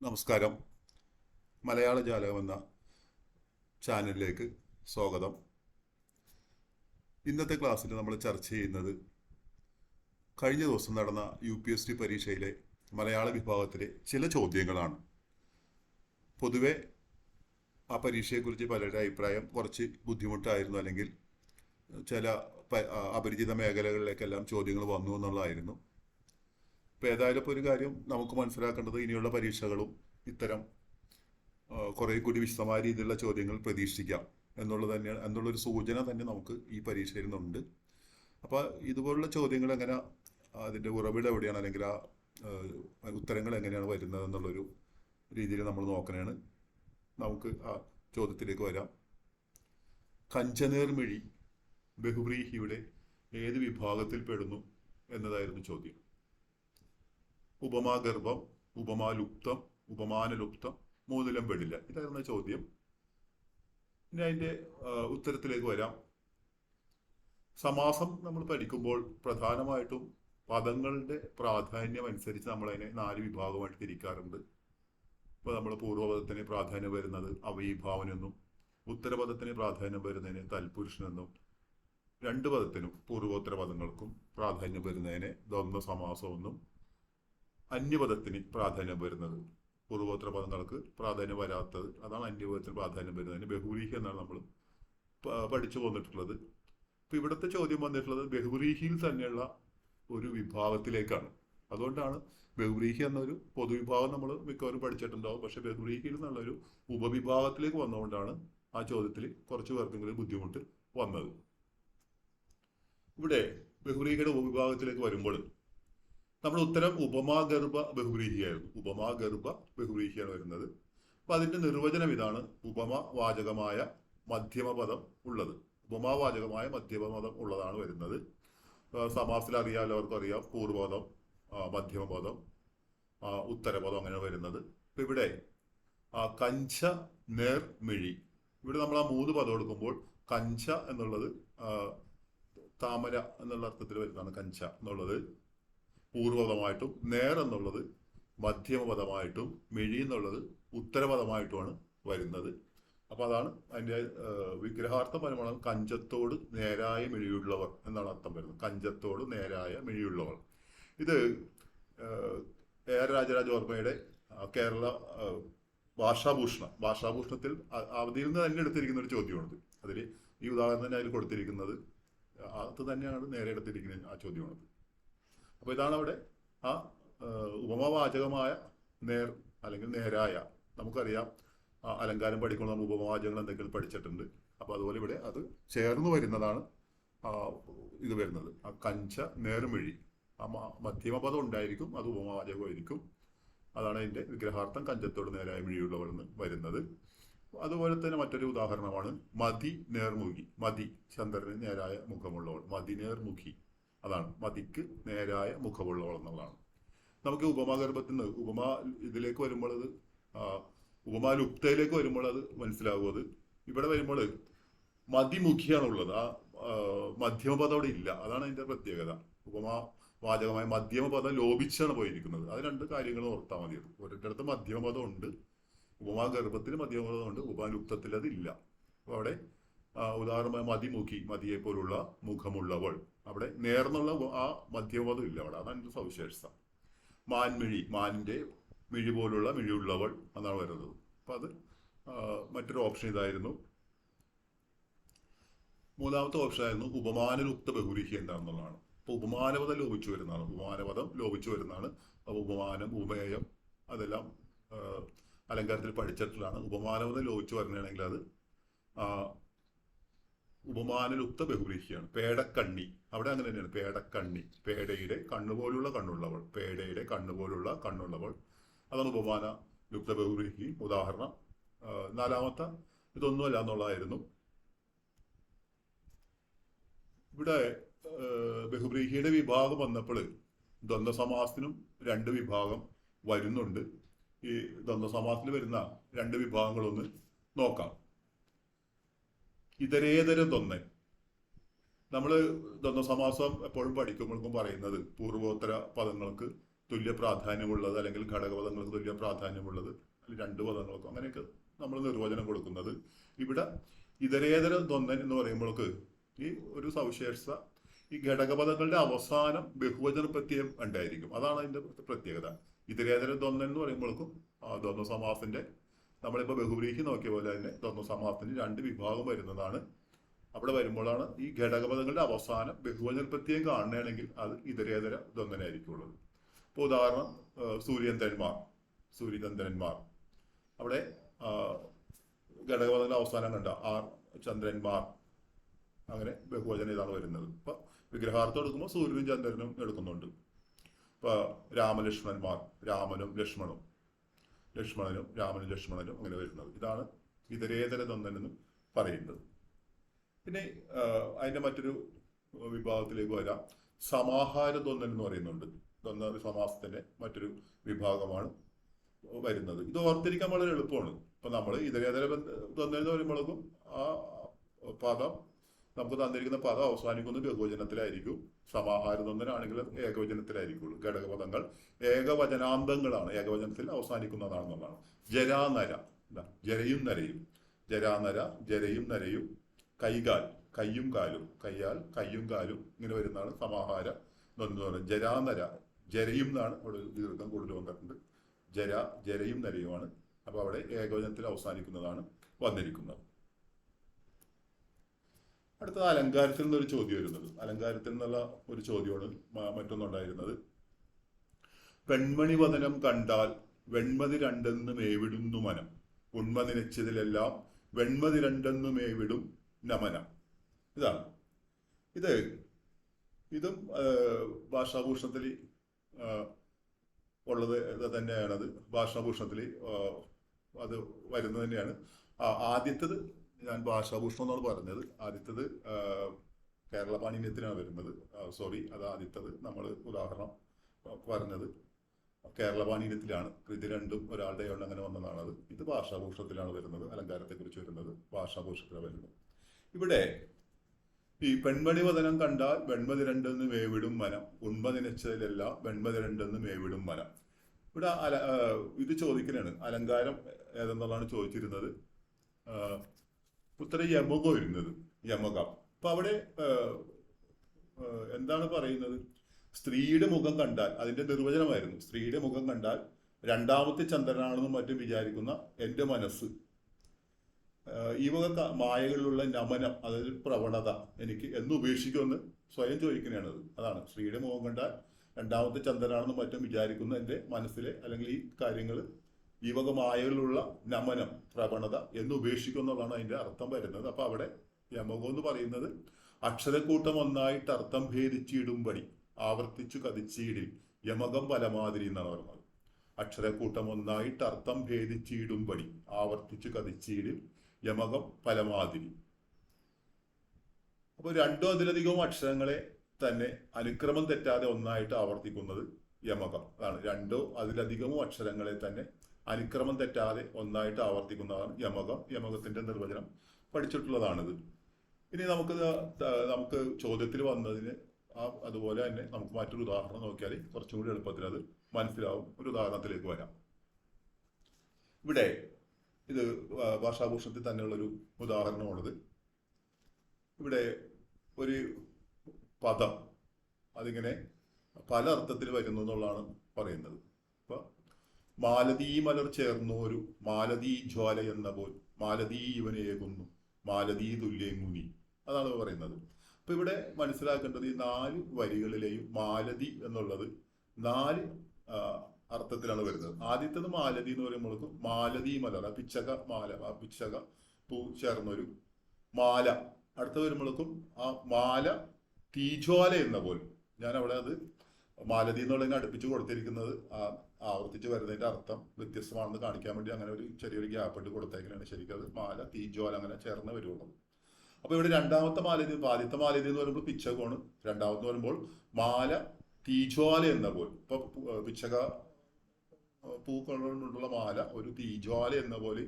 നമസ്കാരം. മലയാള ജാലകം എന്ന ചാനലിലേക്ക് സ്വാഗതം. ഇന്നത്തെ ക്ലാസ്സിൽ നമ്മൾ ചർച്ച ചെയ്യുന്നത് കഴിഞ്ഞ ദിവസം നടന്ന UPSC പരീക്ഷയിലെ മലയാള വിഭാഗത്തിലെ ചില ചോദ്യങ്ങളാണ്. പൊതുവെ ആ പരീക്ഷയെക്കുറിച്ച് പലരുടെ അഭിപ്രായം കുറച്ച് ബുദ്ധിമുട്ടായിരുന്നു, അല്ലെങ്കിൽ ചില അപരിചിത മേഖലകളിലേക്കെല്ലാം ചോദ്യങ്ങൾ വന്നു എന്നുള്ളതായിരുന്നു. ഇപ്പോൾ ഏതായാലും ഇപ്പോൾ ഒരു കാര്യം നമുക്ക് മനസ്സിലാക്കേണ്ടത്, ഇനിയുള്ള പരീക്ഷകളും ഇത്തരം കുറേ കൂടി വിശദമായ രീതിയിലുള്ള ചോദ്യങ്ങൾ പ്രതീക്ഷിക്കാം എന്നുള്ളത് തന്നെയാണ്, എന്നുള്ളൊരു സൂചന തന്നെ നമുക്ക് ഈ പരീക്ഷയിൽ നിന്നുണ്ട്. അപ്പോൾ ഇതുപോലുള്ള ചോദ്യങ്ങൾ എങ്ങനെ, അതിൻ്റെ ഉറവിടം എവിടെയാണ്, അല്ലെങ്കിൽ ആ ഉത്തരങ്ങൾ എങ്ങനെയാണ് വരുന്നത് എന്നുള്ളൊരു രീതിയിൽ നമ്മൾ നോക്കണേണ്. നമുക്ക് ആ ചോദ്യത്തിലേക്ക് വരാം. കഞ്ചനേർമിഴി ബഹുബ്രീഹിയുടെ ഏത് വിഭാഗത്തിൽ പെടുന്നു എന്നതായിരുന്നു ചോദ്യം. ഉപമാഗർഭം, ഉപമാലുപ്തം, ഉപമാനലുപ്തം മൂന്നിലും പെടില്ല, ഇതായിരുന്നു ചോദ്യം. ഇനി അതിൻ്റെ ഉത്തരത്തിലേക്ക് വരാം. സമാസം നമ്മൾ പഠിക്കുമ്പോൾ പ്രധാനമായിട്ടും പദങ്ങളുടെ പ്രാധാന്യം അനുസരിച്ച് നമ്മളതിനെ 4 വിഭാഗമായിട്ട് തിരിക്കാറുണ്ട്. ഇപ്പോൾ നമ്മൾ പൂർവ്വപദത്തിന് പ്രാധാന്യം വരുന്നത് അവയീഭാവനെന്നും, ഉത്തരപദത്തിന് പ്രാധാന്യം വരുന്നതിന് തൽപുരുഷനെന്നും, 2 പദത്തിനും പൂർവോത്തര പദങ്ങൾക്കും പ്രാധാന്യം വരുന്നതിന് ദ്വന്ദ്വ സമാസമെന്നും, അന്യപദത്തിന് പ്രാധാന്യം വരുന്നത്, പൂർവോത്തര പദങ്ങൾക്ക് പ്രാധാന്യം വരാത്തത്, അതാണ് അന്യപദത്തിന് പ്രാധാന്യം വരുന്നതിന് ബഹുവ്രീഹി എന്നാണ് നമ്മൾ പഠിച്ചു പോന്നിട്ടുള്ളത്. ഇപ്പൊ ഇവിടുത്തെ ചോദ്യം വന്നിട്ടുള്ളത് ബഹുവ്രീഹിയിൽ തന്നെയുള്ള ഒരു വിഭാഗത്തിലേക്കാണ്. അതുകൊണ്ടാണ് ബഹുവ്രീഹി എന്നൊരു പൊതുവിഭാഗം നമ്മൾ മിക്കവാറും പഠിച്ചിട്ടുണ്ടാവും, പക്ഷെ ബഹുവ്രീഹിയിൽ നിന്നുള്ളൊരു ഉപവിഭാഗത്തിലേക്ക് വന്നുകൊണ്ടാണ് ആ ചോദ്യത്തിൽ കുറച്ച് പേർക്കെങ്കിലും ബുദ്ധിമുട്ട് വന്നത്. ഇവിടെ ബഹുവ്രീഹിയുടെ ഉപവിഭാഗത്തിലേക്ക് വരുമ്പോൾ നമ്മുടെ ഉത്തരം ഉപമാഗർഭ ബഹുവ്രീഹിയായിരുന്നു. ഉപമാഗർഭ ബഹുവ്രീഹിയാണ് വരുന്നത്. അപ്പൊ അതിന്റെ നിർവചനം ഇതാണ്: ഉപമവാചകമായ മധ്യമപദം ഉള്ളത്. ഉപമാവാചകമായ മധ്യമപദം ഉള്ളതാണ് വരുന്നത്. സമാസത്തിൽ അറിയാത്തവർക്ക് അറിയാം, പൂർവപദം, മധ്യമപദം, ഉത്തരപദം അങ്ങനെ വരുന്നത്. ഇപ്പൊ ഇവിടെ കഞ്ച, നേർ, മിഴി, ഇവിടെ നമ്മൾ ആ 3 പദം എടുക്കുമ്പോൾ കഞ്ച എന്നുള്ളത് താമര എന്നുള്ള അർത്ഥത്തിൽ വരുന്നതാണ്. കഞ്ച എന്നുള്ളത് പൂർവപദമായിട്ടും, നേർ എന്നുള്ളത് മധ്യമപദമായിട്ടും, മിഴി എന്നുള്ളത് ഉത്തരപദമായിട്ടുമാണ് വരുന്നത്. അപ്പൊ അതാണ് അതിന്റെ വിഗ്രഹാർത്ഥം വരുമ്പോൾ കഞ്ചത്തോട് നേരായ മിഴിയുള്ളവർ എന്നാണ് അർത്ഥം വരുന്നത്. കഞ്ചത്തോട് നേരായ മിഴിയുള്ളവർ. ഇത് AR രാജരാജവർമ്മയുടെ കേരള ഭാഷാഭൂഷണത്തിൽ അവധിയിൽ നിന്ന് തന്നെ എടുത്തിരിക്കുന്ന ഒരു ചോദ്യമാണിത്. അതിൽ ഈ ഉദാഹരണം തന്നെ അതിൽ കൊടുത്തിരിക്കുന്നത് അത് തന്നെയാണ് നേരെ എടുത്തിരിക്കുന്നത് ആ ചോദ്യമാണത്. അപ്പൊ ഇതാണ് അവിടെ ആ ഉപമവാചകമായ നേർ അല്ലെങ്കിൽ നേരായ. നമുക്കറിയാം, അലങ്കാരം പഠിക്കുമ്പോൾ നമ്മൾ ഉപമവാചകങ്ങൾ എന്തെങ്കിലും പഠിച്ചിട്ടുണ്ട്. അപ്പൊ അതുപോലെ ഇവിടെ അത് ചേർന്ന് വരുന്നതാണ് ഇത് വരുന്നത്. ആ കഞ്ച, നേർമിഴി, ആ മധ്യമപദം ഉണ്ടായിരിക്കും, അത് ഉപമവാചകമായിരിക്കും. അതാണ് അതിന്റെ വിഗ്രഹാർത്ഥം, കഞ്ചത്തോട് നേരായ മിഴിയുള്ളവർ എന്ന് വരുന്നത്. അതുപോലെ തന്നെ മറ്റൊരു ഉദാഹരണമാണ് മതി നേർമുഖി. മതി, ചന്ദ്രന് നേരായ മുഖമുള്ളവൾ, മതി നേർമുഖി, അതാണ് മതിക്ക് നേരായ മുഖമുള്ളവൾ എന്നുള്ളതാണ്. നമുക്ക് ഉപമാഗർഭത്തിൽ നിന്ന് ഇതിലേക്ക് വരുമ്പോൾ അത് ഉപമാലുപ്തയിലേക്ക് വരുമ്പോൾ അത് മനസ്സിലാകും. അത് ഇവിടെ വരുമ്പോൾ മതിമുഖിയാണുള്ളത്, ആ മധ്യമപദം അവിടെ ഇല്ല. അതാണ് അതിന്റെ പ്രത്യേകത. ഉപമാ വാചകമായ മധ്യമപദം ലോപിച്ചാണ് പോയിരിക്കുന്നത്. അത് 2 കാര്യങ്ങൾ ഓർത്താൽ മതി. ഒരിടത്ത് മധ്യമപദം ഉണ്ട്, ഉപമാഗർഭത്തിൽ മധ്യമപദം ഉണ്ട്, ഉപമാലുപ്തത്തിൽ അത് ഇല്ല. അപ്പൊ അവിടെ ഉദാഹരണമായി മതിമുഖി, മതിയെ പോലുള്ള മുഖമുള്ളവൾ, അവിടെ നേർന്നുള്ള ആ മധ്യമപദം ഇല്ല അവിടെ. അതാണ് എന്റെ സവിശേഷത. മാൻമിഴി, മാനിന്റെ മിഴി പോലുള്ള മിഴിയുള്ളവൾ എന്നാണ് വരുന്നത്. അപ്പൊ അത് മറ്റൊരു ഓപ്ഷൻ ഇതായിരുന്നു. 3ാമത്തെ ഓപ്ഷൻ ആയിരുന്നു ഉപമാനലുപ്ത ബഹുവ്രീഹി എന്താണെന്നുള്ളതാണ്. അപ്പൊ ഉപമാനപദം ലോപിച്ചു വരുന്നതാണ്. ഉപമാനപദം ലോപിച്ചു വരുന്നതാണ്. അപ്പൊ ഉപമാനം, ഉപമേയം അതെല്ലാം അലങ്കാരത്തിൽ പഠിച്ചിട്ടുള്ളതാണ്. ഉപമാനപദം ലോപിച്ചു വരുന്നതാണെങ്കിൽ അത് ഉപമാനലുപ്ത ബഹുവ്രീഹിയാണ്. പേടക്കണ്ണി, അവിടെ അങ്ങനെ തന്നെയാണ്. പേടക്കണ്ണി, പേടയുടെ കണ്ണുപോലുള്ള കണ്ണുള്ളവൾ, പേടയുടെ കണ്ണുപോലുള്ള കണ്ണുള്ളവൾ, അതാണ് ഉപമാന ലുപ്ത ബഹുവ്രീഹി. ഉദാഹരണം 4ാമത്തെ ഇതൊന്നുമല്ല എന്നുള്ളതായിരുന്നു. ഇവിടെ ബഹുവ്രീഹിയുടെ വിഭാഗം വന്നപ്പോൾ ദ്വന്ദ്വസമാസത്തിനും 2 വിഭാഗം വരുന്നുണ്ട്. ഈ ദ്വന്ദ്വസമാസത്തിൽ വരുന്ന 2 വിഭാഗങ്ങളൊന്ന് നോക്കാം. ഇതരേതര ദ്വന്ദ്വൻ, നമ്മൾ ദ്വന്ദ്വസമാസം എപ്പോഴും പഠിക്കുമ്പോഴേക്കും പറയുന്നത് പൂർവോത്തര പദങ്ങൾക്ക് തുല്യ പ്രാധാന്യമുള്ളത്, അല്ലെങ്കിൽ ഘടകപദങ്ങൾക്ക് തുല്യ പ്രാധാന്യമുള്ളത്, അല്ലെങ്കിൽ രണ്ട് പദങ്ങൾക്കും അങ്ങനെയൊക്കെ നമ്മൾ നിർവചനം കൊടുക്കുന്നത്. ഇവിടെ ഇതരേതര ദ്വന്ദ്വൻ എന്ന് പറയുമ്പോൾക്ക് ഈ ഒരു സവിശേഷത, ഈ ഘടകപദങ്ങളുടെ അവസാനം ബഹുവചന പ്രത്യയം ഉണ്ടായിരിക്കും. അതാണ് അതിന്റെ പ്രത്യേകത. ഇതരേതര ദ്വന്ദ്വൻ എന്ന് പറയുമ്പോഴേക്കും ദ്വന്ദ്വ സമാസത്തിന്റെ, നമ്മളിപ്പോൾ ബഹുവ്രീഹി നോക്കിയ പോലെ തന്നെ ദ്വന്ദ്വ സമാസത്തിന് രണ്ട് വിഭാഗം വരുന്നതാണ്. അവിടെ വരുമ്പോഴാണ് ഈ ഘടകപദങ്ങളുടെ അവസാനം ബഹുവചന പ്രത്യയം കാണുകയാണെങ്കിൽ അത് ഇതരേതര ദ്വന്ദ്വനായിരിക്കുള്ളത്. ഇപ്പോൾ ഉദാഹരണം സൂര്യചന്ദ്രന്മാർ, സൂര്യചന്ദ്രന്മാർ, അവിടെ ഘടകപദങ്ങളുടെ അവസാനം കണ്ട ആർ ചന്ദ്രന്മാർ, അങ്ങനെ ബഹുവചനം ഇതാണ് വരുന്നത്. ഇപ്പൊ വിഗ്രഹാർത്ഥം എടുക്കുമ്പോൾ സൂര്യനും ചന്ദ്രനും എടുക്കുന്നുണ്ട്. ഇപ്പൊ രാമലക്ഷ്മണന്മാർ, രാമനും ലക്ഷ്മണനും, ലക്ഷ്മണനും രാമനും ലക്ഷ്മണനും അങ്ങനെ വരുന്നത്. ഇതാണ് ഇതരേതര ദ്വന്ദ്വൻ എന്ന് പറയുന്നത്. പിന്നെ അതിന്റെ മറ്റൊരു വിഭാഗത്തിലേക്ക് വരാം, സമാഹാര ദ്വന്ദ്വൻ എന്ന് പറയുന്നുണ്ട്. ദ്വന്ദ്വ സമാസത്തിന്റെ മറ്റൊരു വിഭാഗമാണ് വരുന്നത്. ഇത് ഓർത്തിരിക്കാൻ വളരെ എളുപ്പമാണ്. ഇപ്പൊ നമ്മൾ ഇതരേതര ദ്വന്ദ്വൻ എന്ന് പറയുമ്പോഴേക്കും ആ പദം, നമുക്ക് തന്നിരിക്കുന്ന പദം അവസാനിക്കുന്നത് ബഹുവചനത്തിലായിരിക്കും. സമാഹാര ദ്വന്ദ്വനാണെങ്കിൽ ഏകവചനത്തിലായിരിക്കുള്ളൂ. ഘടകപദങ്ങൾ ഏകവചനാന്തങ്ങളാണ്, ഏകവചനത്തിൽ അവസാനിക്കുന്നതാണെന്നുള്ളതാണ്. ജരാനര, ജരയും നരയും, ജരാനര, ജരയും നരയും, കൈകാൽ, കയ്യും കാലും, കയ്യാൽ കയ്യും കാലും, ഇങ്ങനെ വരുന്നതാണ് സമാഹാര ദ്വന്ദ്വം. ജരാനര, ജരയും എന്നാണ് അവിടെ ദീർഘം കൂടുതൽ വന്നിട്ടുണ്ട്. ജര, ജരയും നരയുമാണ്. അപ്പൊ അവിടെ ഏകവചനത്തിൽ അവസാനിക്കുന്നതാണ് വന്നിരിക്കുന്നത്. അടുത്തത് അലങ്കാരത്തിൽ നിന്നൊരു ചോദ്യം വരുന്നത്. അലങ്കാരത്തിൽ നിന്നുള്ള ഒരു ചോദ്യമാണ് മറ്റൊന്നുണ്ടായിരുന്നത്. പെൺമണി വദനം കണ്ടാൽ വെൺമതി രണ്ടെന്ന് മേവിടുന്നു മനം, ഉണ്മ നിനച്ചതിലെല്ലാം വെൺമതി രണ്ടെന്ന് മേവിടും നമനം. ഇതാണ് ഇതും ഭാഷാഭൂഷണത്തിൽ ഉള്ളത് തന്നെയാണത്. ഭാഷാഭൂഷണത്തിൽ അത് വരുന്നത് തന്നെയാണ്. ആദ്യത്തത് ഞാൻ ഭാഷാഭൂഷണം എന്നാണ് പറഞ്ഞത്. ആദ്യത്തത് കേരള പാണിന്യത്തിനാണ് വരുന്നത്. സോറി, അത് ആദ്യത്തത് നമ്മൾ ഉദാഹരണം പറഞ്ഞത് കേരള പാണിന്യത്തിലാണ്. ഇത് രണ്ടും ഒരാളുടെ കൊണ്ട് അങ്ങനെ വന്നതാണത്. ഇത് ഭാഷാഭൂഷണത്തിലാണ് വരുന്നത്. അലങ്കാരത്തെ കുറിച്ച് വരുന്നത് ഭാഷാഭൂഷണത്തിലാണ് വരുന്നത്. ഇവിടെ ഈ പെൺമണി വദനം കണ്ടാൽ വെൺമതി രണ്ടെന്ന് മേവിടും മനം, ഉണ്മ നനച്ചതിലെല്ലാം വെൺമതി രണ്ടെന്ന് മേവിടും മനം. ഇവിടെ ഇത് ചോദിക്കലാണ്, അലങ്കാരം ഏതെന്നുള്ളതാണ് ചോദിച്ചിരുന്നത്. ഉത്തരം യമകം വരുന്നത്, യമകം. അപ്പൊ അവിടെ എന്താണ് പറയുന്നത്? സ്ത്രീയുടെ മുഖം കണ്ടാൽ, അതിന്റെ നിർവചനമായിരുന്നു, സ്ത്രീയുടെ മുഖം കണ്ടാൽ രണ്ടാമത്തെ ചന്ദ്രനാണെന്നും മറ്റും വിചാരിക്കുന്ന എൻ്റെ മനസ്സ്, ഈ വക മായകളിലുള്ള നമനം, അതായത് പ്രവണത എനിക്ക് എന്ന് ഉപേക്ഷിക്കുമെന്ന് സ്വയം ചോദിക്കുന്നതാണത്. അതാണ് സ്ത്രീയുടെ മുഖം കണ്ടാൽ രണ്ടാമത്തെ ചന്ദ്രനാണെന്നും മറ്റും വിചാരിക്കുന്ന എൻ്റെ മനസ്സിലെ, അല്ലെങ്കിൽ ഈ കാര്യങ്ങൾ, ഈ വക മായകളിലുള്ള നമനം, പ്രവണത എന്ന് ഉപേക്ഷിക്കുന്നുള്ളതാണ് അതിന്റെ അർത്ഥം വരുന്നത്. അപ്പൊ അവിടെ യമകം എന്ന് പറയുന്നത് അക്ഷരക്കൂട്ടം ഒന്നായിട്ട് അർത്ഥം ഭേദിച്ചിടുംപടി ആവർത്തിച്ചു കതിച്ചീടിൽ യമകം പലമാതിരി എന്നാണ് പറയുന്നത്. അക്ഷരക്കൂട്ടം ഒന്നായിട്ട് അർത്ഥം ഭേദിച്ചിടുംപടി ആവർത്തിച്ചു കതിച്ചീടിൽ യമകം പലമാതിരി. അപ്പൊ രണ്ടോ അതിലധികവും അക്ഷരങ്ങളെ തന്നെ അനുക്രമം തെറ്റാതെ ഒന്നായിട്ട് ആവർത്തിക്കുന്നത് യമകം. അതാണ് രണ്ടോ അതിലധികവും അക്ഷരങ്ങളെ തന്നെ അനുക്രമം തെറ്റാതെ ഒന്നായിട്ട് ആവർത്തിക്കുന്നതാണ് യമകം. യമകത്തിന്റെ നിർവചനം പഠിച്ചിട്ടുള്ളതാണിത്. ഇനി നമുക്ക് ചോദ്യത്തിൽ വന്നതിന് അതുപോലെ തന്നെ നമുക്ക് മറ്റൊരു ഉദാഹരണം നോക്കിയാൽ കുറച്ചും കൂടി എളുപ്പത്തിൽ അത് മനസ്സിലാവും. ഒരു ഉദാഹരണത്തിലേക്ക് വരാം. ഇവിടെ ഇത് ഭാഷാഭൂഷണത്തിൽ തന്നെയുള്ളൊരു ഉദാഹരണമാണിത്. ഇവിടെ ഒരു പദം അതിങ്ങനെ പല അർത്ഥത്തിൽ വരുന്നു എന്നുള്ളതാണ് പറയുന്നത്. അപ്പൊ മാലതീ മലർ ചേർന്നോരു മാലതീ ജ്വാല എന്ന പോൽ മാലതീ ഇവനേകുന്നു മാലതീ തുല്യേങ്ങുനി, അതാണ് പറയുന്നത്. അപ്പൊ ഇവിടെ മനസ്സിലാക്കേണ്ടത് ഈ 4 വരികളിലെയും മാലതി എന്നുള്ളത് 4 അർത്ഥത്തിലാണ് വരുന്നത്. ആദ്യത്തേത് മാലതി എന്ന് പറയുമ്പോഴേക്കും മാലതി മലർ, ആ പിച്ചക മാല, ആ പിച്ചക പൂ ചേർന്നൊരു മാല. അടുത്ത വരുമ്പോഴേക്കും ആ മാല തീജ്വാല എന്ന പോൽ. ഞാൻ അവിടെ അത് മാലതി എന്നുള്ളതിനെ അടുപ്പിച്ച് കൊടുത്തിരിക്കുന്നത് ആവർത്തിച്ച് വരുന്നതിന്റെ അർത്ഥം വ്യത്യസ്തമാണെന്ന് കാണിക്കാൻ വേണ്ടി അങ്ങനെ ഒരു ചെറിയൊരു ഗ്യാപ്പ് ഇട്ട് കൊടുത്തേക്കാണ്. ശരിക്കും അത് മാല തീജ്വാല അങ്ങനെ ചേർന്ന് വരുള്ളൂ. അപ്പൊ ഇവിടെ രണ്ടാമത്തെ മാലതി, ആദ്യത്തെ മാലതി എന്ന് പറയുമ്പോൾ പിച്ചകമാണ്. രണ്ടാമത്തെ വരുമ്പോൾ മാല തീജ്വാല എന്ന പോൽ. ഇപ്പൊ പിച്ചക പൂക്കളുള്ള മാല ഒരു തീജ്വാല എന്ന പോലെ,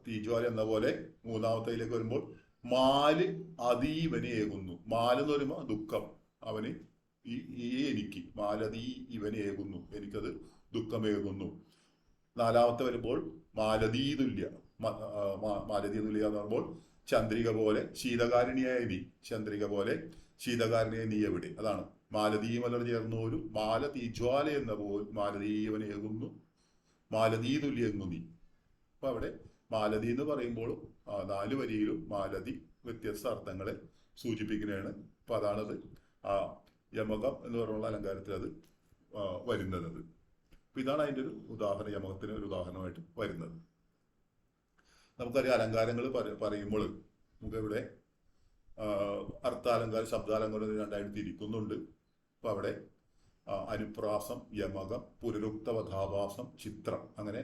തീജ്വാല എന്ന പോലെ. മൂന്നാമത്തേലേക്ക് വരുമ്പോൾ മാല് അതീവന് ഏകുന്നു. മാല് എന്ന് പറയുമ്പോൾ ദുഃഖം, അവന് ഈ ഈ എനിക്ക് മാലതി ഇവനേകുന്നു, എനിക്കത് ദുഃഖമേകുന്നു. നാലാമത്തെ വരുമ്പോൾ മാലതീ തുല്യ, മാലതീ തുല്യ എന്ന് പറയുമ്പോൾ ചന്ദ്രിക പോലെ ശീതകാരിണിയായ നീ, ചന്ദ്രിക പോലെ ശീതകാരിണിയായ നീ എവിടെ? അതാണ് മാലതീ മലർ ചേർന്ന ഒരു മാല തീജ്വാല എന്ന പോൽ മാലതീവനേകുന്നു, മാലതീ തുല്യങ്ങു നീ. അപ്പൊ അവിടെ മാലതി എന്ന് പറയുമ്പോഴും 4 വരിയിലും മാലതി വ്യത്യസ്ത അർത്ഥങ്ങളെ സൂചിപ്പിക്കുന്നതാണ്. അപ്പൊ അതാണത് ആ യമകം എന്ന് പറഞ്ഞുള്ള അലങ്കാരത്തിൽ അത് വരുന്നത്. അപ്പൊ ഇതാണ് അതിൻ്റെ ഒരു ഉദാഹരണം, യമകത്തിന് ഒരു ഉദാഹരണമായിട്ട് വരുന്നത്. നമുക്കറിയാം അലങ്കാരങ്ങൾ പറയുമ്പോൾ നമുക്കിവിടെ അർത്ഥാലങ്കാരം ശബ്ദാലങ്കാരം 2ആയിട്ട് തിരിക്കുന്നുണ്ട്. അപ്പൊ അവിടെ അനുപ്രാസം, യമകം, പുനരുക്തവധാഭാസം, ചിത്രം, അങ്ങനെ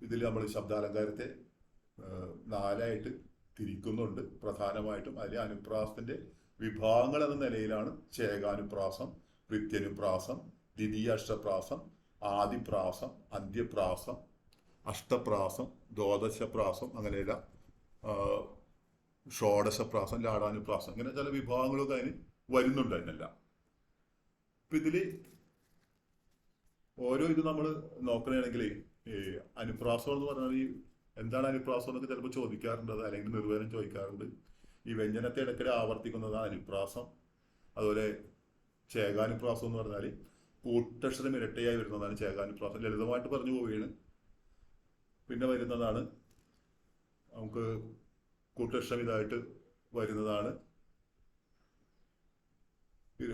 ഇതിൽ നമ്മൾ ശബ്ദാലങ്കാരത്തെ 4ആയിട്ട് തിരിക്കുന്നുണ്ട്. പ്രധാനമായിട്ടും അതിലെ അനുപ്രാസത്തിന്റെ വിഭാഗങ്ങൾ എന്ന നിലയിലാണ് ചേകാനുപ്രാസം, വൃത്യനുപ്രാസം, ദ്വിതീയാഷ്ടപ്രാസം, ആദിപ്രാസം, അന്ത്യപ്രാസം, അഷ്ടപ്രാസം, ദ്വാദശപ്രാസം, അങ്ങനെയുള്ള ഷോഡശപ്രാസം, ലാടാനുപ്രാസം, ഇങ്ങനെ ചില വിഭാഗങ്ങളൊക്കെ അതിന് വരുന്നുണ്ട് അതിനെല്ലാം. ഇപ്പൊ ഇതില് ഓരോ ഇത് നമ്മൾ നോക്കണമെങ്കിൽ ഈ അനുപ്രാസം എന്ന് പറഞ്ഞാൽ ഈ എന്താണ് അനുപ്രാസം എന്നൊക്കെ ചിലപ്പോൾ ചോദിക്കാറുണ്ട്, അത് അല്ലെങ്കിൽ നിർവചനം ചോദിക്കാറുണ്ട്. ഈ വ്യഞ്ജനത്തെ ഇടയ്ക്കിടെ ആവർത്തിക്കുന്നതാണ് അനുപ്രാസം. അതുപോലെ ചേകാനുപ്രാസം എന്ന് പറഞ്ഞാൽ കൂട്ടക്ഷരം ഇരട്ടയായി വരുന്നതാണ് ചേകാനുപ്രാസം. ലളിതമായിട്ട് പറഞ്ഞു പോവുകയാണ്. പിന്നെ വരുന്നതാണ് നമുക്ക് കൂട്ടക്ഷരം ഇതായിട്ട് വരുന്നതാണ്,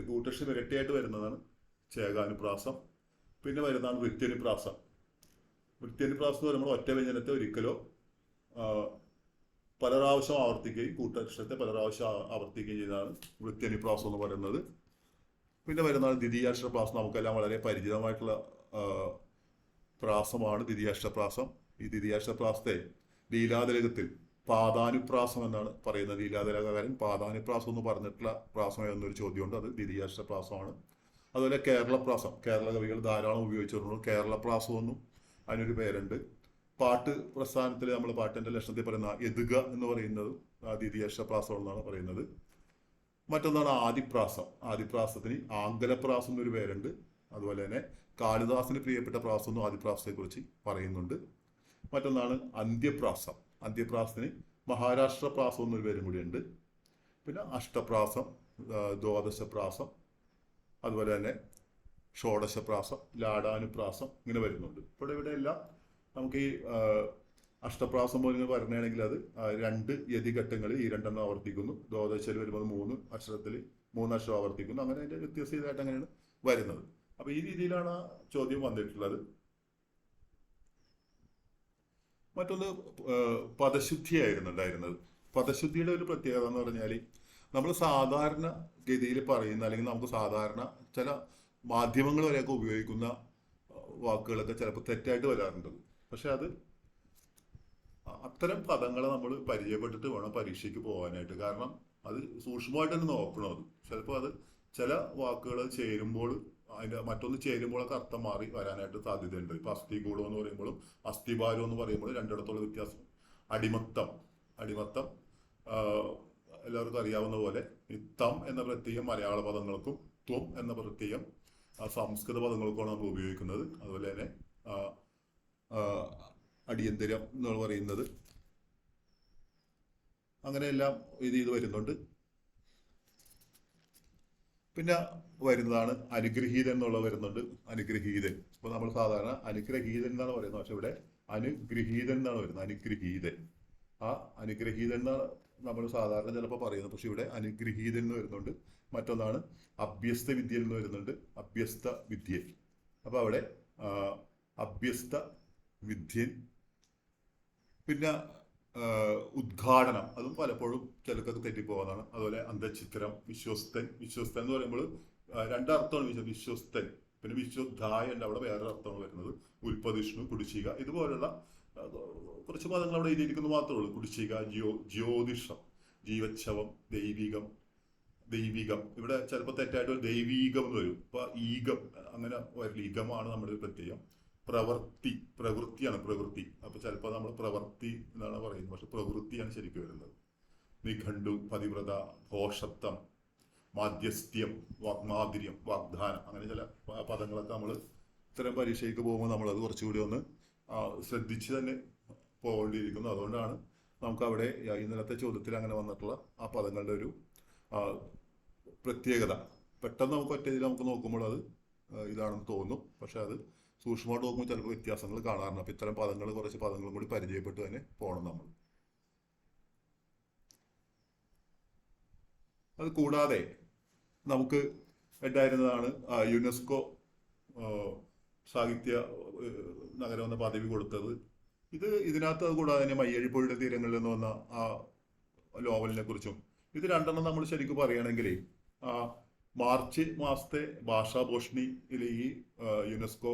കൂട്ടക്ഷരം ഇരട്ടയായിട്ട് വരുന്നതാണ് ചേകാനുപ്രാസം. പിന്നെ വരുന്നതാണ് വൃത്യനുപ്രാസം. വൃത്യനുപ്രാസം നമ്മൾ ഒറ്റ വ്യഞ്ജനത്തെ ഒരിക്കലോ പല പ്രാവശ്യം ആവർത്തിക്കുകയും കൂട്ടക്ഷരത്തെ പല പ്രാവശ്യം ആവർത്തിക്കുകയും ചെയ്താണ് വൃത്യനുപ്രാസം എന്ന് പറയുന്നത്. പിന്നെ വരുന്നതാണ് ദ്വിതീയാക്ഷരപ്രാസം. നമുക്കെല്ലാം വളരെ പരിചിതമായിട്ടുള്ള പ്രാസമാണ് ദ്വിതീയാക്ഷരപ്രാസം. ഈ ദ്വിതീയാക്ഷരപ്രാസത്തെ ലീലാതിലകത്തിൽ പാദാനുപ്രാസം എന്നാണ് പറയുന്നത്. ലീലാതിലകകാരൻ പാദാനുപ്രാസം എന്ന് പറഞ്ഞിട്ടുള്ള പ്രാസം എന്നൊരു ചോദ്യമുണ്ട്, അത് ദ്വിതീയാക്ഷരപ്രാസമാണ്. അതുപോലെ കേരളപ്രാസം, കേരള കവികൾ ധാരാളം ഉപയോഗിച്ചിട്ടുണ്ട്. കേരളപ്രാസം എന്നും അതിനൊരു പേരുണ്ട്. പാട്ട് പ്രസ്ഥാനത്തിൽ നമ്മൾ പാട്ടിന്റെ ലക്ഷണത്തിൽ പറയുന്ന എതുക എന്ന് പറയുന്നത് ദ്വിതീയാക്ഷരപ്രാസം എന്നാണ് പറയുന്നത്. മറ്റൊന്നാണ് ആദിപ്രാസം. ആദിപ്രാസത്തിന് ആംഗലപ്രാസം എന്നൊരു പേരുണ്ട്. അതുപോലെ തന്നെ കാളിദാസിന് പ്രിയപ്പെട്ട പ്രാസം എന്നും ആദിപ്രാസത്തെക്കുറിച്ച് പറയുന്നുണ്ട്. മറ്റൊന്നാണ് അന്ത്യപ്രാസം. അന്ത്യപ്രാസത്തിന് മഹാരാഷ്ട്ര പ്രാസം എന്നൊരു പേരും കൂടിയുണ്ട്. പിന്നെ അഷ്ടപ്രാസം, ദ്വാദശപ്രാസം, അതുപോലെ തന്നെ ഷോഡശപ്രാസം, ലാടാനുപ്രാസം, ഇങ്ങനെ വരുന്നുണ്ട്. ഇപ്പോൾ ഇവിടെ എല്ലാം നമുക്ക് ഈ അഷ്ടപ്രാസം പോലെ പറഞ്ഞാണെങ്കിൽ അത് 2 യതിഘട്ടങ്ങളിൽ ഈ 2 ആവർത്തിക്കുന്നു. ദ്വാദശയിൽ വരുമ്പോൾ 3 അക്ഷരത്തിൽ 3 അക്ഷരം ആവർത്തിക്കുന്നു. അങ്ങനെ അതിന്റെ വ്യത്യസ്ത ഇതായിട്ട് അങ്ങനെയാണ് വരുന്നത്. അപ്പൊ ഈ രീതിയിലാണ് ആ ചോദ്യം വന്നിട്ടുള്ളത്. മറ്റൊന്ന് പദശുദ്ധിയായിരുന്നു ഉണ്ടായിരുന്നത്. പദശുദ്ധിയുടെ ഒരു പ്രത്യേകത എന്ന് പറഞ്ഞാൽ നമ്മൾ സാധാരണ ഗതിയിൽ പറയുന്ന അല്ലെങ്കിൽ നമുക്ക് സാധാരണ ചില മാധ്യമങ്ങൾ വരെയൊക്കെ ഉപയോഗിക്കുന്ന വാക്കുകളൊക്കെ ചിലപ്പോൾ തെറ്റായിട്ട് വരാറുണ്ട്. പക്ഷെ അത് അത്തരം പദങ്ങളെ നമ്മൾ പരിചയപ്പെട്ടിട്ട് വേണം പരീക്ഷയ്ക്ക് പോകാനായിട്ട്. കാരണം അത് സൂക്ഷ്മമായിട്ട് തന്നെ നോക്കണം. അത് ചിലപ്പോൾ അത് ചില വാക്കുകൾ ചേരുമ്പോൾ അതിന്റെ മറ്റൊന്ന് ചേരുമ്പോഴൊക്കെ അർത്ഥം മാറി വരാനായിട്ട് സാധ്യതയുണ്ട്. ഇപ്പൊ അസ്ഥികൂടം എന്ന് പറയുമ്പോഴും അസ്ഥിഭാരം എന്ന് പറയുമ്പോഴും രണ്ടിടത്തുള്ള വ്യത്യാസം. അടിമത്തം, അടിമത്തം എല്ലാവർക്കും അറിയാവുന്ന പോലെ തം എന്ന പ്രത്യയം മലയാള പദങ്ങൾക്കും ത്വം എന്ന പ്രത്യയം സംസ്കൃത പദങ്ങൾക്കുമാണ് നമ്മൾ ഉപയോഗിക്കുന്നത്. അതുപോലെ തന്നെ അടിയന്തരം എന്ന് പറയുന്നത്, അങ്ങനെയെല്ലാം ഇത് വരുന്നുണ്ട്. പിന്നെ വരുന്നതാണ് അനുഗ്രഹീതൻ എന്നുള്ള വരുന്നുണ്ട്. അനുഗ്രഹീതൻ ഇപ്പൊ നമ്മൾ സാധാരണ അനുഗ്രഹീതൻ എന്നാണ് പറയുന്നത്, പക്ഷെ ഇവിടെ അനുഗ്രഹീതൻ എന്നാണ് വരുന്നത്. അനുഗ്രഹീതൻ, ആ അനുഗ്രഹീതൻ എന്നാണ് നമ്മൾ സാധാരണ ചിലപ്പോൾ പറയുന്നത്, പക്ഷെ ഇവിടെ അനുഗ്രഹീതൻ എന്ന് വരുന്നുണ്ട്. മറ്റൊന്നാണ് അഭ്യസ്ത വിദ്യയിൽ നിന്ന് വരുന്നുണ്ട്, അഭ്യസ്ത വിദ്യ. അപ്പൊ അവിടെ അഭ്യസ്ത വിദ്യൻ. പിന്നെ ഉദ്ഘാടനം, അതും പലപ്പോഴും ചിലക്കൊക്കെ തെറ്റിപ്പോകുന്നതാണ്. അതുപോലെ അന്തഃഛിദ്രം, വിശ്വസ്തൻ. വിശ്വസ്തൻ എന്ന് പറയുമ്പോൾ 2 അർത്ഥമാണ്. വിശ്വസ്തൻ, പിന്നെ വിശ്വദ്ധായ ഉണ്ട്, അവിടെ വേറൊരു അർത്ഥമാണ് വരുന്നത്. ഉൽപ്പതിഷ്ണു, കുടിശ്ശിക, ഇതുപോലുള്ള കുറച്ച് പദങ്ങൾ അവിടെ എഴുതിയിരിക്കുന്നത് മാത്രമേ ഉള്ളൂ. കുടിശ്ശിക, ജ്യോതിഷം, ജീവച്ഛവം, ദൈവികം. ദൈവികം ഇവിടെ ചിലപ്പോൾ തെറ്റായിട്ട് ഒരു ദൈവീകം എന്ന് വരും. അപ്പൊ ഈകം അങ്ങനെ വരില്ല. ഈഗമാണ് നമ്മുടെ പ്രത്യയം. പ്രവൃത്തി, പ്രവൃത്തിയാണ് പ്രവൃത്തി. അപ്പൊ ചിലപ്പോൾ നമ്മൾ പ്രവൃത്തി എന്നാണ് പറയുന്നത്, പക്ഷെ പ്രവൃത്തിയാണ് ശരിക്കും വരുന്നത്. നിഘണ്ടു, പതിവ്രത, ഭോഷത്വം, മാധ്യസ്ഥ്യം, വാഗ്മാധുര്യം, വാഗ്ദാനം, അങ്ങനെ ചില പദങ്ങളൊക്കെ നമ്മൾ ഇത്തരം പരീക്ഷയ്ക്ക് പോകുമ്പോൾ നമ്മളത് കുറച്ചുകൂടി ഒന്ന് ശ്രദ്ധിച്ച് തന്നെ പോകേണ്ടിയിരിക്കുന്നു. അതുകൊണ്ടാണ് നമുക്ക് അവിടെ ഇന്നലത്തെ ചോദ്യത്തിൽ അങ്ങനെ വന്നിട്ടുള്ള ആ പദങ്ങളുടെ ഒരു പ്രത്യേകത പെട്ടെന്ന് നമുക്ക് ഒറ്റയിൽ നമുക്ക് നോക്കുമ്പോൾ അത് ഇതാണെന്ന് തോന്നും. പക്ഷെ അത് സൂക്ഷ്മമായിട്ട് നോക്കുമ്പോൾ ചിലപ്പോൾ വ്യത്യാസങ്ങൾ കാണാറുണ്ട്. അപ്പം ഇത്തരം പദങ്ങൾ, കുറച്ച് പദങ്ങളും കൂടി പരിചയപ്പെട്ട് തന്നെ പോകണം നമ്മൾ. അത് കൂടാതെ നമുക്ക് ഉണ്ടായിരുന്നതാണ് യുനെസ്കോ സാഹിത്യ നഗരം എന്ന പദവി കൊടുത്തത്. ഇതിനകത്ത് അത് കൂടാതെ തന്നെ മയ്യഴിപ്പുഴയുടെ തീരങ്ങളിൽ നിന്ന് വന്ന ആ നോവലിനെ കുറിച്ചും ഇത് രണ്ടെണ്ണം നമ്മൾ ശരിക്കും പറയുകയാണെങ്കിൽ മാർച്ച് മാസത്തെ ഭാഷാഭൂഷണിയിൽ ഈ യുനെസ്കോ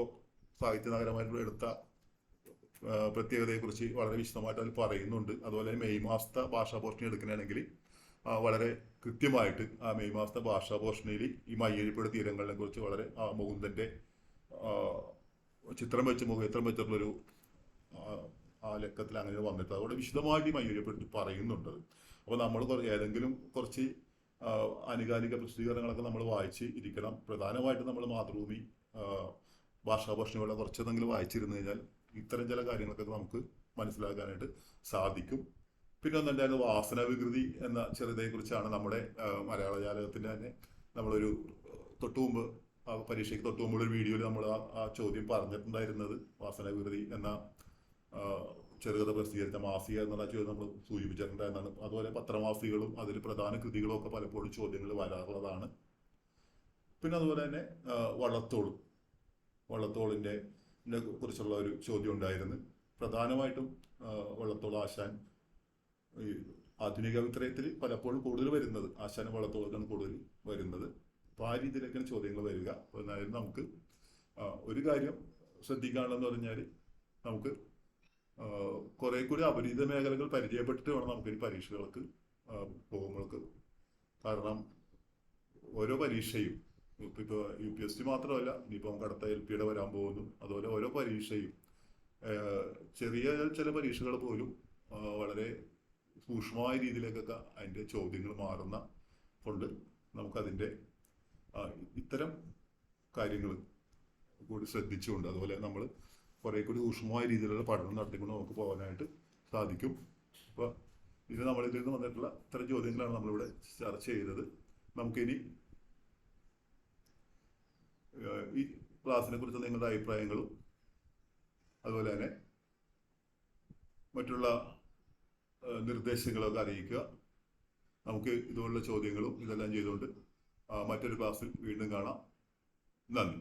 സാഹിത്യ നഗരമായിട്ട് എടുത്ത പ്രത്യേകതയെക്കുറിച്ച് വളരെ വിശദമായിട്ട് അതിൽ പറയുന്നുണ്ട്. അതുപോലെ മെയ് മാസത്തെ ഭാഷാഭൂഷണി എടുക്കുകയാണെങ്കിൽ വളരെ കൃത്യമായിട്ട് ആ മെയ് മാസത്തെ ഭാഷാഭൂഷണിയിൽ ഈ മയ്യഴിപ്പുഴ തീരങ്ങളെ കുറിച്ച് വളരെ മുകുന്ദന്റെ ചിത്രം വെച്ചിട്ടുള്ളൊരു ആ ലക്കത്തിൽ അങ്ങനെ വന്നിട്ട് അതുകൊണ്ട് വിശദമായിട്ട് ഈ മയ്യഴിപ്പുഴ പറയുന്നുണ്ട്. അപ്പോൾ നമ്മൾ ഏതെങ്കിലും കുറച്ച് ആനുകാലിക പ്രസിദ്ധീകരണങ്ങളൊക്കെ നമ്മൾ വായിച്ച് ഇരിക്കണം. പ്രധാനമായിട്ടും നമ്മൾ മാതൃഭൂമി ഭാഷാഭൂഷണികളെ കുറച്ചെന്തെങ്കിലും വായിച്ചിരുന്നു കഴിഞ്ഞാൽ ഇത്തരം ചില കാര്യങ്ങളൊക്കെ നമുക്ക് മനസ്സിലാക്കാനായിട്ട് സാധിക്കും. പിന്നെ ഒന്നുണ്ടായത് വാസന വികൃതി എന്ന ചെറുതയെക്കുറിച്ചാണ് നമ്മുടെ മലയാള ജാലകത്തിൻ്റെ തന്നെ നമ്മളൊരു തൊട്ടുമുമ്പ് പരീക്ഷയ്ക്ക് തൊട്ടുമുമ്പുള്ള ഒരു വീഡിയോയിൽ നമ്മൾ ആ ചോദ്യം പറഞ്ഞിട്ടുണ്ടായിരുന്നത്. വാസന വികൃതി എന്ന ചെറുകഥ പ്രസിദ്ധീകരിച്ച മാസിക എന്നുള്ള ചോദ്യം നമ്മൾ സൂചിപ്പിച്ചിട്ടുണ്ടായിരുന്നതാണ്. അതുപോലെ പത്രമാസികകളും അതിൽ പ്രധാന കൃതികളും ഒക്കെ പലപ്പോഴും ചോദ്യങ്ങൾ വരാറുള്ളതാണ്. പിന്നെ അതുപോലെ തന്നെ വള്ളത്തോളിൻ്റെ കുറിച്ചുള്ള ഒരു ചോദ്യം ഉണ്ടായിരുന്നു. പ്രധാനമായിട്ടും വള്ളത്തോൾ ആശാൻ ഈ ആധുനിക കവിത്രയത്തിൽ പലപ്പോഴും കൂടുതൽ വരുന്നത് ആശാനും വള്ളത്തോളാണ് കൂടുതൽ വരുന്നത്. അപ്പോൾ ആ രീതിയിലൊക്കെയാണ് ചോദ്യങ്ങൾ വരിക. എന്നാലും നമുക്ക് ഒരു കാര്യം ശ്രദ്ധിക്കാനുള്ളതെന്ന് പറഞ്ഞാൽ നമുക്ക് കുറെ കൂടി അപരിചിത മേഖലകൾ പരിചയപ്പെട്ടിട്ട് വേണം നമുക്ക് ഈ പരീക്ഷകൾക്ക് പോകുമ്പോൾക്ക്. കാരണം ഓരോ പരീക്ഷയും ഇപ്പോൾ UPSC മാത്രമല്ല, ഇനിയിപ്പോൾ നമുക്ക് അടുത്ത LPയുടെ വരാൻ പോകുന്നു. അതുപോലെ ഓരോ പരീക്ഷയും ചെറിയ ചില പരീക്ഷകൾ പോലും വളരെ സൂക്ഷ്മമായ രീതിയിലേക്കൊക്കെ അതിൻ്റെ ചോദ്യങ്ങൾ മാറുന്ന കൊണ്ട് നമുക്കതിൻ്റെ ഇത്തരം കാര്യങ്ങൾ കൂടി ശ്രദ്ധിച്ചുകൊണ്ട് അതുപോലെ നമ്മൾ കുറെ കൂടി സൂക്ഷ്മമായ രീതിയിലുള്ള പഠനം നടത്തിക്കൊണ്ട് നമുക്ക് പോകാനായിട്ട് സാധിക്കും. അപ്പോൾ ഇത് നമ്മളിൽ നിന്ന് വന്നിട്ടുള്ള ഇത്തരം ചോദ്യങ്ങളാണ് നമ്മളിവിടെ ചർച്ച ചെയ്തത്. നമുക്കിനി ഈ ക്ലാസ്സിനെ കുറിച്ച് നിങ്ങളുടെ അഭിപ്രായങ്ങളും അതുപോലെ തന്നെ മറ്റുള്ള നിർദ്ദേശങ്ങളൊക്കെ അറിയിക്കുക. നമുക്ക് ഇതുപോലുള്ള ചോദ്യങ്ങളും ഇതെല്ലാം ചെയ്തുകൊണ്ട് മറ്റൊരു ക്ലാസ്സിൽ വീണ്ടും കാണാം. നന്ദി.